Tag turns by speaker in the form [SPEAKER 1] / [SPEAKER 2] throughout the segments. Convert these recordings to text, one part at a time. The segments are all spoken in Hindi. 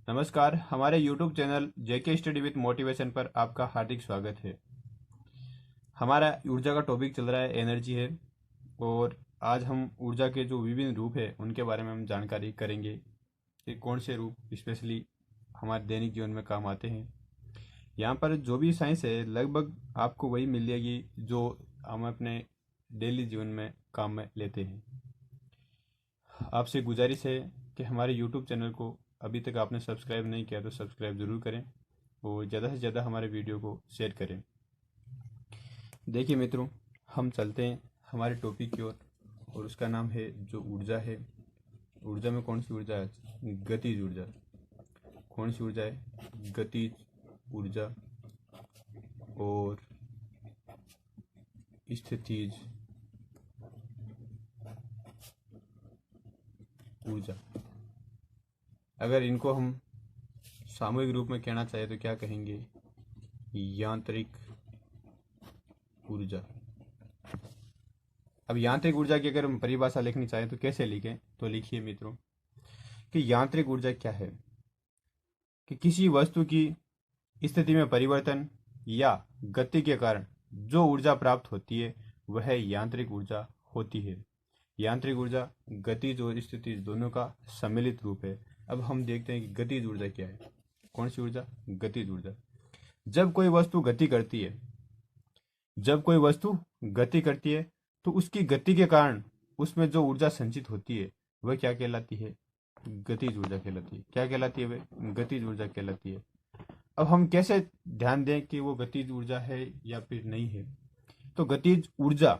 [SPEAKER 1] नमस्कार, हमारे YouTube channel JK study with motivation पर आपका हार्दिक स्वागत है। हमारा ऊर्जा का टॉपिक चल रहा है, एनर्जी है। और आज हम ऊर्जा के जो विभिन्न रूप है उनके बारे में हम जानकारी करेंगे कि कौन से रूप स्पेशली हमारे दैनिक जीवन में काम आते हैं। यहाँ पर जो भी साइंस है लगभग आपको वही मिल जाएगी जो हम अपने डेली जीवन में काम में लेते हैं। आपसे गुजारिश है कि हमारे YouTube चैनल को अभी तक आपने सब्सक्राइब नहीं किया तो सब्सक्राइब ज़रूर करें और ज़्यादा से ज़्यादा हमारे वीडियो को शेयर करें। देखिए मित्रों, हम चलते हैं हमारे टॉपिक की ओर और उसका नाम है जो ऊर्जा है। ऊर्जा में कौन सी ऊर्जा है? गतिज ऊर्जा। कौन सी ऊर्जा है? गतिज ऊर्जा और स्थितिज ऊर्जा। अगर इनको हम सामूहिक रूप में कहना चाहे तो क्या कहेंगे? यांत्रिक ऊर्जा। अब यांत्रिक ऊर्जा की अगर हम परिभाषा लिखनी चाहें तो कैसे लिखें? तो लिखिए मित्रों कि यांत्रिक ऊर्जा क्या है कि किसी वस्तु की स्थिति में परिवर्तन या गति के कारण जो ऊर्जा प्राप्त होती है वह यांत्रिक ऊर्जा होती है। यांत्रिक ऊर्जा गतिज और स्थितिज दोनों का सम्मिलित रूप है। अब हम देखते हैं कि गतिज ऊर्जा क्या है। कौन सी ऊर्जा? गतिज ऊर्जा। जब कोई वस्तु गति करती है तो उसकी गति के कारण उसमें जो ऊर्जा संचित होती है वह क्या कहलाती है? गतिज ऊर्जा कहलाती है। क्या कहलाती है? वह गतिज ऊर्जा कहलाती है। अब हम कैसे ध्यान दें कि वो गतिज ऊर्जा है या फिर नहीं है? तो गतिज ऊर्जा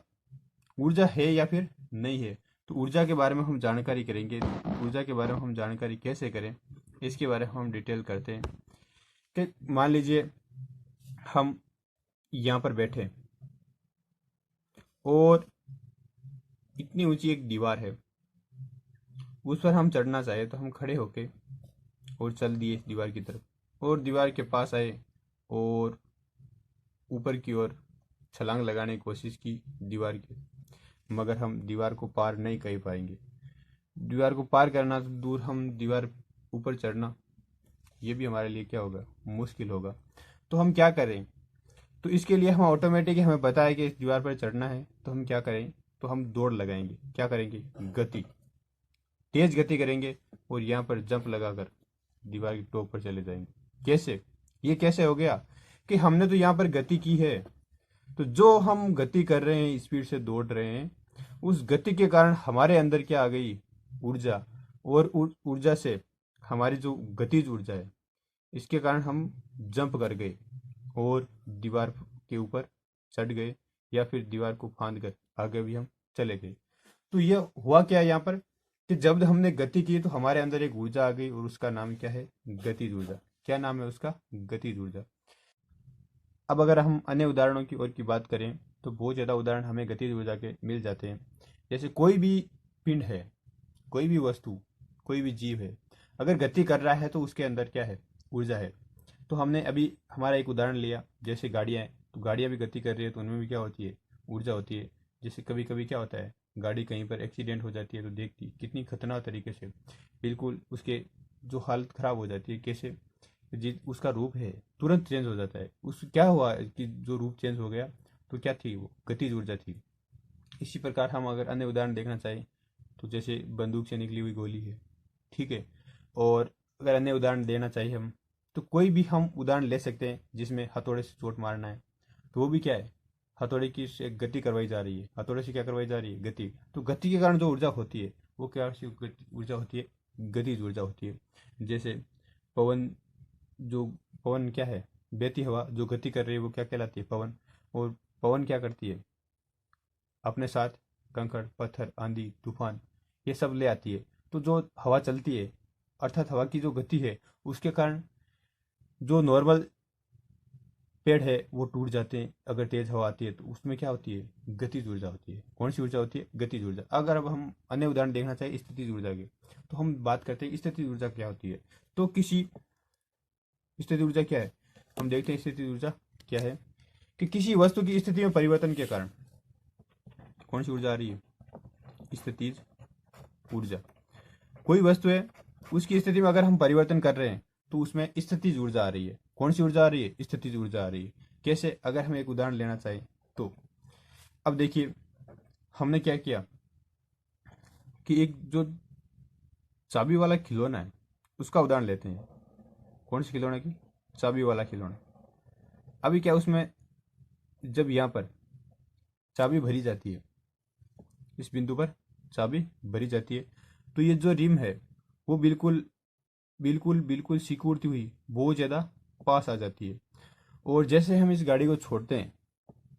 [SPEAKER 1] ऊर्जा है या फिर नहीं है, तो ऊर्जा के बारे में हम जानकारी करेंगे। ऊर्जा के बारे में हम जानकारी कैसे करें इसके बारे में हम डिटेल करते हैं कि मान लीजिए हम यहाँ पर बैठे और इतनी ऊंची एक दीवार है, उस पर हम चढ़ना चाहे तो हम खड़े होके और चल दिए दीवार की तरफ और दीवार के पास आए और ऊपर की ओर छलांग लगाने की कोशिश की दीवार की, मगर हम दीवार को पार नहीं कर पाएंगे। दीवार को पार करना तो दूर, हम दीवार ऊपर चढ़ना ये भी हमारे लिए क्या होगा? मुश्किल होगा। तो हम क्या करें? तो इसके लिए हम ऑटोमेटिक हमें पता है कि इस दीवार पर चढ़ना है तो हम क्या करें? तो हम दौड़ लगाएंगे। क्या करेंगे? गति, तेज गति करेंगे और यहाँ पर जंप लगाकर दीवार की टॉप पर चले जाएंगे। कैसे? ये कैसे हो गया कि हमने तो यहाँ पर गति की है, तो जो हम गति कर रहे हैं, स्पीड से दौड़ रहे हैं, उस गति के कारण हमारे अंदर क्या आ गई? ऊर्जा। और ऊर्जा से हमारी जो गतिज ऊर्जा है इसके कारण हम जंप कर गए और दीवार के ऊपर चढ़ गए या फिर दीवार को फांद कर आगे भी हम चले गए। तो यह हुआ क्या यहाँ पर कि जब हमने गति की तो हमारे अंदर एक ऊर्जा आ गई और उसका नाम क्या है? गतिज ऊर्जा। क्या नाम है उसका? गतिज ऊर्जा। अब अगर हम अन्य उदाहरणों की ओर की बात करें तो बहुत ज़्यादा उदाहरण हमें गतिज ऊर्जा के मिल जाते हैं। जैसे कोई भी पिंड है, कोई भी वस्तु, कोई भी जीव है, अगर गति कर रहा है तो उसके अंदर क्या है? ऊर्जा है। तो हमने अभी हमारा एक उदाहरण लिया, जैसे गाड़ियाँ हैं, तो गाड़ियाँ भी गति कर रही है तो उनमें भी क्या होती है? ऊर्जा होती है। जैसे कभी कभी क्या होता है, गाड़ी कहीं पर एक्सीडेंट हो जाती है तो देखती कितनी खतरनाक तरीके से बिल्कुल उसके जो हालत ख़राब हो जाती है। कैसे? जी, उसका रूप है तुरंत चेंज हो जाता है। उस क्या हुआ कि जो रूप चेंज हो गया, तो क्या थी वो? गतिज ऊर्जा थी। इसी प्रकार हम अगर अन्य उदाहरण देखना चाहें तो जैसे बंदूक से निकली हुई गोली है, ठीक है। और अगर अन्य उदाहरण देना चाहिए हम, तो कोई भी हम उदाहरण ले सकते हैं जिसमें हथौड़े से चोट मारना है, तो वो भी क्या है? हथौड़े की से गति करवाई जा रही है। हथौड़े से क्या करवाई जा रही है? गति। तो गति के कारण जो ऊर्जा होती है वो क्या ऊर्जा होती है? गतिज ऊर्जा होती है। जैसे पवन, जो पवन क्या है? बहती हवा जो गति कर रही है वो क्या कहलाती है? पवन। और पवन क्या करती है? अपने साथ कंकड़, पत्थर, आंधी, तूफान ये सब ले आती है। तो जो हवा चलती है, अर्थात हवा की जो गति है, उसके कारण जो नॉर्मल पेड़ है वो टूट जाते हैं। अगर तेज हवा आती है तो उसमें क्या होती है? गतिज ऊर्जा होती है। कौन सी ऊर्जा होती है? गतिज ऊर्जा। अगर अब हम अन्य उदाहरण देखना चाहें स्थितिज ऊर्जा के, तो हम बात करते हैं स्थितिज ऊर्जा क्या होती है। तो किसी स्थिति ऊर्जा क्या है? हम देखते हैं स्थिति ऊर्जा क्या है कि किसी वस्तु की स्थिति में परिवर्तन के कारण कौन सी ऊर्जा आ रही है? स्थितिज ऊर्जा। कोई वस्तु है, उसकी स्थिति में अगर हम परिवर्तन कर रहे हैं तो उसमें स्थितिज ऊर्जा आ रही है। कौन सी ऊर्जा आ रही है? स्थितिज ऊर्जा आ रही है। कैसे? अगर हम एक उदाहरण लेना चाहें तो अब देखिए हमने क्या किया कि एक जो चाबी वाला खिलौना है उसका उदाहरण लेते हैं। कौन से खिलौने की? चाबी वाला खिलौना। अभी क्या उसमें जब यहाँ पर चाबी भरी जाती है, इस बिंदु पर चाबी भरी जाती है, तो ये जो रिम है वो बिल्कुल बिल्कुल बिल्कुल सिकुड़ती हुई बहुत ज़्यादा पास आ जाती है। और जैसे हम इस गाड़ी को छोड़ते हैं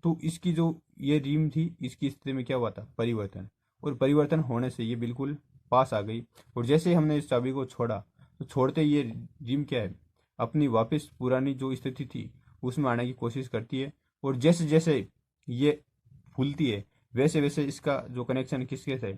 [SPEAKER 1] तो इसकी जो ये रिम थी इसकी स्थिति में क्या हुआ था? परिवर्तन। और परिवर्तन होने से ये बिल्कुल पास आ गई। और जैसे ही हमने इस चाबी को छोड़ा तो छोड़ते ये रिम क्या है? अपनी वापस पुरानी जो स्थिति थी उसमें आने की कोशिश करती है। और जैसे जैसे ये फूलती है वैसे वैसे इसका जो कनेक्शन किसके से?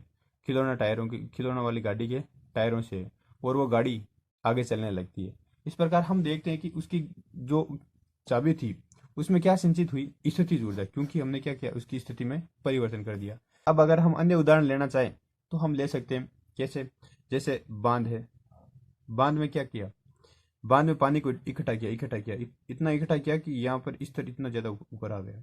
[SPEAKER 1] खिलौना टायरों की, खिलौना वाली गाड़ी के टायरों से है। और वो गाड़ी आगे चलने लगती है। इस प्रकार हम देखते हैं कि उसकी जो चाबी थी उसमें क्या संचित हुई? स्थितिज ऊर्जा, क्योंकि हमने क्या किया? उसकी स्थिति में परिवर्तन कर दिया। अब अगर हम अन्य उदाहरण लेना चाहें तो हम ले सकते हैं। कैसे? जैसे बांध है। बांध में क्या किया? बांध में पानी को इकट्ठा किया, इतना इकट्ठा किया कि यहाँ पर स्तर इतना ज्यादा ऊपर आ गया।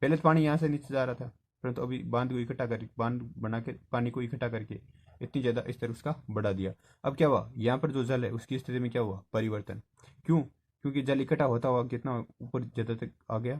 [SPEAKER 1] पहले तो पानी यहाँ से नीचे जा रहा था, परंतु अभी बांध को इकट्ठा कर, बांध बना के पानी को इकट्ठा करके इतनी ज्यादा स्तर उसका बढ़ा दिया। अब क्या हुआ? यहाँ पर जो जल है उसकी स्थिति में क्या हुआ? परिवर्तन। क्यों? क्योंकि जल इकट्ठा होता हुआ कितना ऊपर ज्यादा तक आ गया।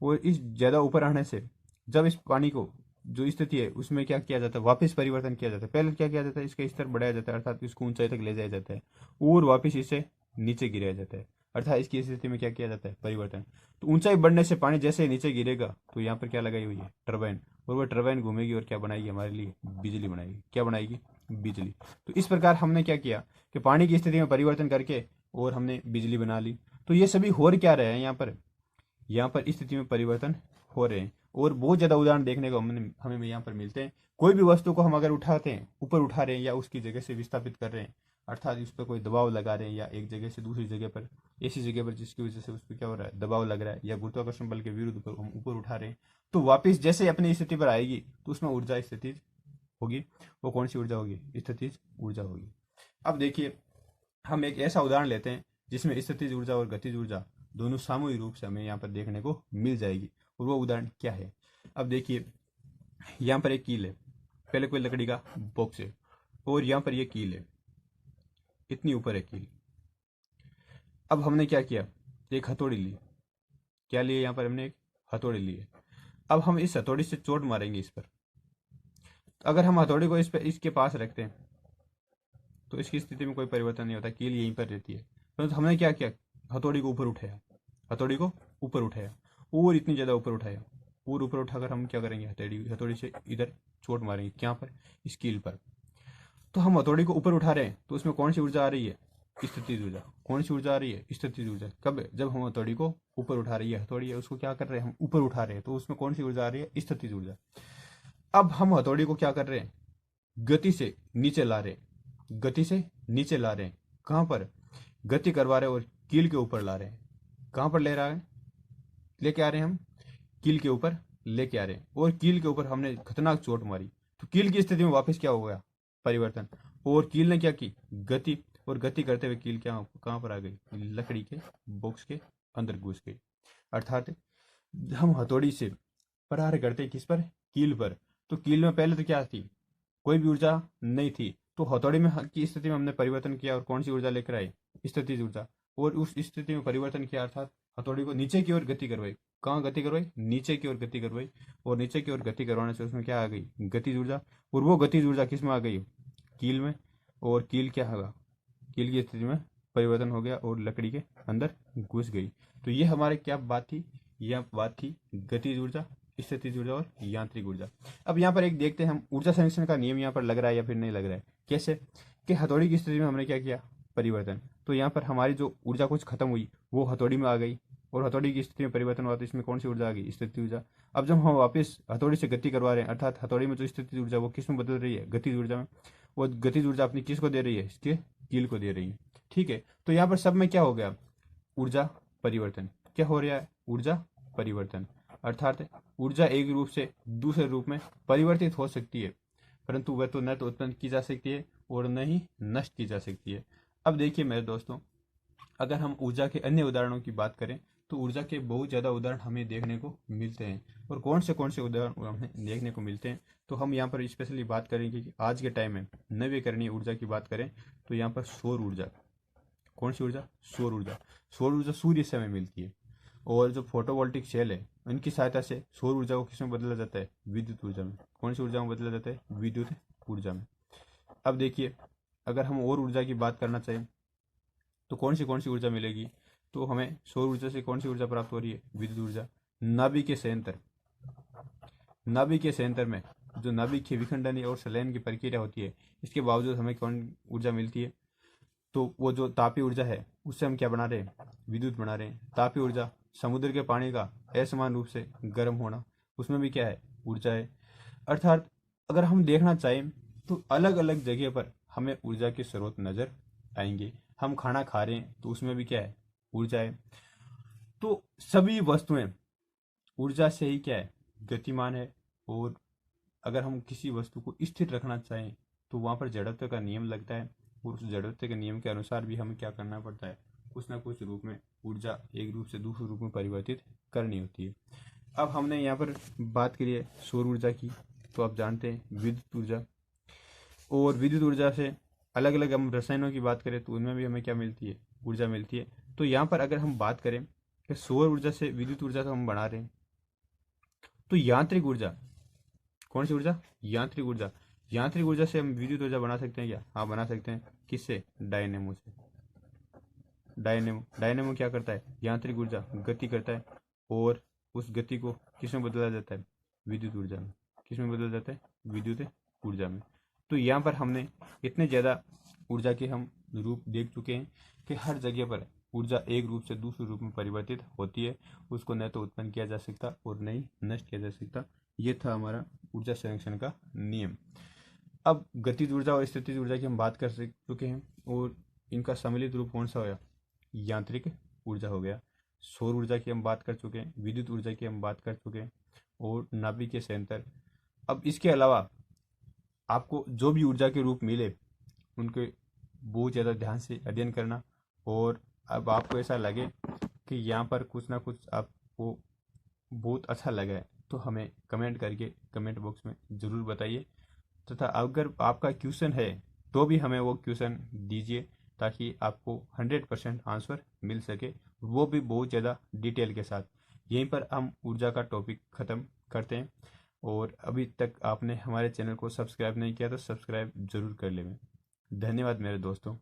[SPEAKER 1] और इस ज्यादा ऊपर आने से जब इस पानी को जो स्थिति है उसमें क्या किया जाता है? वापस परिवर्तन किया जाता है। पहले क्या किया जाता है? इसका स्तर बढ़ाया जाता है, अर्थात इसको ऊंचाई तक ले जाया जाता है और वापस इसे नीचे गिराया जाता है, अर्थात इसकी स्थिति में क्या किया जाता है? परिवर्तन। तो ऊंचाई बढ़ने से पानी जैसे ही नीचे गिरेगा तो यहाँ पर क्या लगाई हुई है? टरबाइन। और वो टरबाइन घूमेगी और क्या बनाएगी? हमारे लिए बिजली बनाएगी। क्या बनाएगी? बिजली। तो इस प्रकार हमने क्या किया कि पानी की स्थिति में परिवर्तन करके और हमने बिजली बना ली। तो ये सभी हो क्या रहे हैं? यहाँ पर स्थिति में परिवर्तन हो रहे हैं। और बहुत ज्यादा उदाहरण देखने को हमें यहाँ पर मिलते हैं। कोई भी वस्तु को हम अगर उठाते हैं, ऊपर उठा रहे हैं या उसकी जगह से विस्थापित कर रहे हैं, अर्थात उस पर कोई दबाव लगा रहे हैं या एक जगह से दूसरी जगह पर, ऐसी जगह पर जिसकी वजह से उस पर क्या हो रहा है? दबाव लग रहा है या गुरुत्वाकर्षण बल के विरुद्ध पर हम ऊपर उठा रहे हैं, तो वापिस जैसे अपनी स्थिति पर आएगी तो उसमें ऊर्जा स्थितिज होगी। वो कौन सी ऊर्जा होगी? स्थितिज ऊर्जा होगी। अब देखिए हम एक ऐसा उदाहरण लेते हैं जिसमें स्थितिज ऊर्जा और गतिज ऊर्जा दोनों सामूहिक रूप से हमें यहाँ पर देखने को मिल जाएगी। और वो उदाहरण क्या है? अब देखिए यहाँ पर एक कील है, पहले कोई लकड़ी का बॉक्स है और यहाँ पर ये कील है, इतनी ऊपर है कील। अब हमने क्या किया? एक हथौड़ी ली। क्या लिए? यहाँ पर हमने एक हथौड़ी ली है। अब हम इस हथौड़ी से चोट मारेंगे इस पर। अगर हम हथौड़ी को इस पर इसके पास रखते हैं तो इसकी स्थिति में कोई परिवर्तन नहीं होता, कील यहीं पर रहती है। परंतु हमने क्या किया? हथौड़ी को ऊपर उठाया, हथौड़ी को ऊपर उठाया और इतनी ज़्यादा ऊपर उठाया। और ऊपर उठाकर हम क्या करेंगे? हथौड़ी से इधर चोट मारेंगे। क्या पर? इस कील पर। तो हम हथौड़ी को ऊपर उठा रहे हैं तो उसमें कौन सी ऊर्जा आ रही है? स्थितिज ऊर्जा। कौन सी ऊर्जा आ रही है? स्थितिज ऊर्जा। कब? जब हम हथौड़ी को ऊपर उठा रही है, हथौड़ी है उसको क्या कर रहे हैं? हम ऊपर उठा रहे हैं, तो उसमें कौन सी ऊर्जा आ रही है? स्थितिज ऊर्जा। अब हम हथौड़ी को क्या कर रहे हैं? गति से नीचे ला रहे हैं, गति से नीचे ला रहे हैं। कहां पर? गति करवा रहे हैं और कील के ऊपर ला रहे हैं। कहां पर ले रहा है? लेके आ रहे हैं हम कील के ऊपर लेके आ रहे हैं और कील के ऊपर हमने खतरनाक चोट मारी तो कील की स्थिति में वापस क्या हो गया? परिवर्तन। और कील ने क्या की? गति। और गति करते हुए कील क्या कहां पर आ गई? लकड़ी के बॉक्स के अंदर घुस गई। अर्थात हम हथौड़ी से प्रहार करते किस पर? कील पर। तो कील में पहले तो क्या थी? कोई भी ऊर्जा नहीं थी। तो हथौड़ी में की स्थिति में हमने परिवर्तन किया और कौन सी ऊर्जा लेकर आए? स्थितिज ऊर्जा। और उस स्थिति में परिवर्तन किया अर्थात हथौड़ी को नीचे की ओर गति करवाई। कहाँ गति करवाई? नीचे की ओर गति करवाई। और नीचे की ओर गति करवाने से उसमें क्या आ गई? गतिज ऊर्जा। और वो गतिज ऊर्जा किस में आ गई? कील में। और कील क्या होगा? कील की स्थिति में परिवर्तन हो गया और लकड़ी के अंदर घुस गई। तो ये हमारे क्या बात थी? यह बात थी गतिज ऊर्जा, स्थितिज ऊर्जा और यांत्रिक ऊर्जा। अब यहाँ पर एक देखते हैं हम ऊर्जा संरक्षण का नियम यहाँ पर लग रहा है या फिर नहीं लग रहा है। कैसे? कि हथौड़ी की स्थिति में हमने क्या किया? परिवर्तन। तो यहाँ पर हमारी जो ऊर्जा कुछ खत्म हुई वो हथौड़ी में आ गई और हथौड़ी की स्थिति में परिवर्तन हुआ तो इसमें कौन सी ऊर्जा आ गई? स्थिति ऊर्जा। अब जब हम वापस हथौड़ी से गति करवा रहे हैं अर्थात हथौड़ी में जो स्थिति ऊर्जा वो किस में बदल रही है? गतिज ऊर्जा में। वो गतिज ऊर्जा अपनी किस को दे रही है? इसके कील को दे रही है। ठीक है, तो यहाँ पर सब में क्या हो गया? ऊर्जा परिवर्तन। क्या हो रहा है? ऊर्जा परिवर्तन। अर्थात ऊर्जा एक रूप से दूसरे रूप में परिवर्तित हो सकती है, परंतु वह तो न तो उत्पन्न की जा सकती है और न ही नष्ट की जा सकती है। अब देखिए मेरे दोस्तों, अगर हम ऊर्जा के अन्य उदाहरणों की बात करें तो ऊर्जा के बहुत ज़्यादा उदाहरण हमें देखने को मिलते हैं। और कौन से उदाहरण हमें देखने को मिलते हैं, तो हम यहाँ पर स्पेशली बात करेंगे कि आज के टाइम में नवीकरणीय ऊर्जा की बात करें तो यहाँ पर सौर ऊर्जा। कौन सी ऊर्जा? सौर ऊर्जा। सौर ऊर्जा सूर्य से हमें मिलती है। और जो फोटोवोल्टिक सेल है उनकी सहायता से सौर ऊर्जा को किसमें बदला जाता है? विद्युत ऊर्जा में। कौन सी ऊर्जा में बदला जाता है? विद्युत ऊर्जा में। अब देखिए, अगर हम और ऊर्जा की बात करना चाहें तो कौन सी ऊर्जा मिलेगी? तो हमें सौर ऊर्जा से कौन सी ऊर्जा प्राप्त हो रही है? विद्युत ऊर्जा। नाभिकीय संयंत्र। नाभिकीय संयंत्र में जो नाभिकीय विखंडन और संलयन की प्रक्रिया होती है, इसके बावजूद हमें कौन ऊर्जा मिलती है? तो वो जो तापीय ऊर्जा है उससे हम क्या बना रहे हैं? विद्युत बना रहे हैं। तापीय ऊर्जा, समुद्र के पानी का असमान रूप से गर्म होना, उसमें भी क्या है? ऊर्जा है। अर्थात अगर हम देखना चाहें तो अलग अलग जगह पर हमें ऊर्जा के स्रोत नजर आएंगे। हम खाना खा रहे हैं तो उसमें भी क्या है? ऊर्जा है। तो सभी वस्तुएं ऊर्जा से ही क्या है? गतिमान है। और अगर हम किसी वस्तु को स्थिर रखना चाहें तो वहां पर जड़त्व का नियम लगता है। और उस जड़त्व के नियम के अनुसार भी हमें क्या करना पड़ता है? कुछ ना कुछ रूप में ऊर्जा एक रूप से दूसरे रूप में परिवर्तित करनी होती है। अब हमने यहाँ पर बात करी है सौर ऊर्जा की, तो आप जानते हैं विद्युत ऊर्जा। और विद्युत ऊर्जा से अलग अलग हम रसायनों की बात करें तो उनमें भी हमें क्या मिलती है? ऊर्जा मिलती है। तो यहाँ पर अगर हम बात करें कि सौर ऊर्जा से विद्युत ऊर्जा तो हम बना रहे हैं, तो यांत्रिक ऊर्जा, कौन सी ऊर्जा? यांत्रिक ऊर्जा। यांत्रिक ऊर्जा से हम विद्युत ऊर्जा बना सकते हैं क्या? हाँ, बना सकते हैं। किससे? डायनेमो से। डायनेमो। डायनेमो क्या करता है? यांत्रिक ऊर्जा गति करता है। और उस गति को किसमें बदला जाता है? विद्युत ऊर्जा में। किसमें बदला जाता है? विद्युत ऊर्जा में। तो यहाँ पर हमने इतने ज़्यादा ऊर्जा के हम रूप देख चुके हैं कि हर जगह पर ऊर्जा एक रूप से दूसरे रूप में परिवर्तित होती है। उसको न तो उत्पन्न किया जा सकता और न ही नष्ट किया जा सकता। ये था हमारा ऊर्जा संरक्षण का नियम। अब गतिज ऊर्जा और स्थितिज ऊर्जा की हम बात कर चुके हैं। और इनका सम्मिलित रूप कौन सा होया? यांत्रिक ऊर्जा हो गया। सौर ऊर्जा की हम बात कर चुके हैं, विद्युत ऊर्जा की हम बात कर चुके हैं, और नाभिकीय संयंत्र। अब इसके अलावा आपको जो भी ऊर्जा के रूप मिले उनके बहुत ज़्यादा ध्यान से अध्ययन करना। और अब आपको ऐसा लगे कि यहाँ पर कुछ ना कुछ आपको बहुत अच्छा लगा है तो हमें कमेंट करके कमेंट बॉक्स में ज़रूर बताइए। तथा अगर आपका क्वेश्चन है तो भी हमें वो क्वेश्चन दीजिए ताकि आपको 100% आंसर मिल सके, वो भी बहुत ज़्यादा डिटेल के साथ। यहीं पर हम ऊर्जा का टॉपिक ख़त्म करते हैं। और अभी तक आपने हमारे चैनल को सब्सक्राइब नहीं किया तो सब्सक्राइब जरूर कर लें। धन्यवाद मेरे दोस्तों।